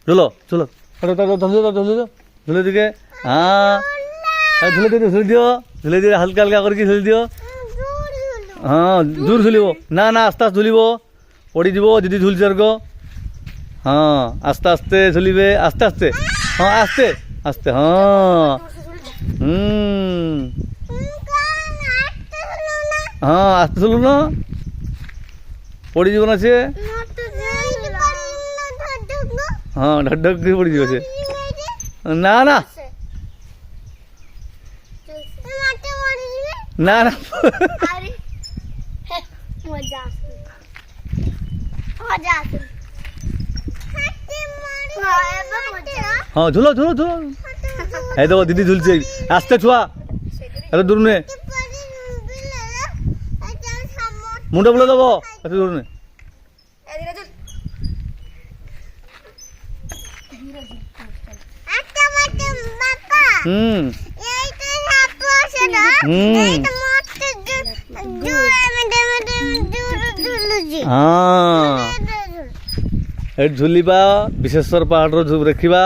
ঝুলো ঝুলো ঝুলে দিকে হ্যাঁ ঝুলে দিয়ে হালকা হালকা করে ঝুলি দিও হ্যাঁ জোর ঝুলিব না না আস্তে আস্তে ঝুলিব পড়িযিব দিদি ঝুলছে আর হ্যাঁ আস্তে আস্তে ঝুলিবে আস্তে আস্তে হ্যাঁ আস্তে আস্তে হ্যাঁ হ্যাঁ আস্তে ঝুলু না পড়িযিব না সে হ্যাঁ ঢক ঢক করে পড়িযিব সে না না না না হ্যাঁ ঝুলো ঝুলো ঝুলো এই দেখো দিদি ঝুলছে আস্তে ছুয়া এত দূর নে মুন্ডা বলে দেবো এত দূর নে ঝুলিবা ବିଶେଶ୍ୱର ପାହାଡ଼ର ଦେଖିବା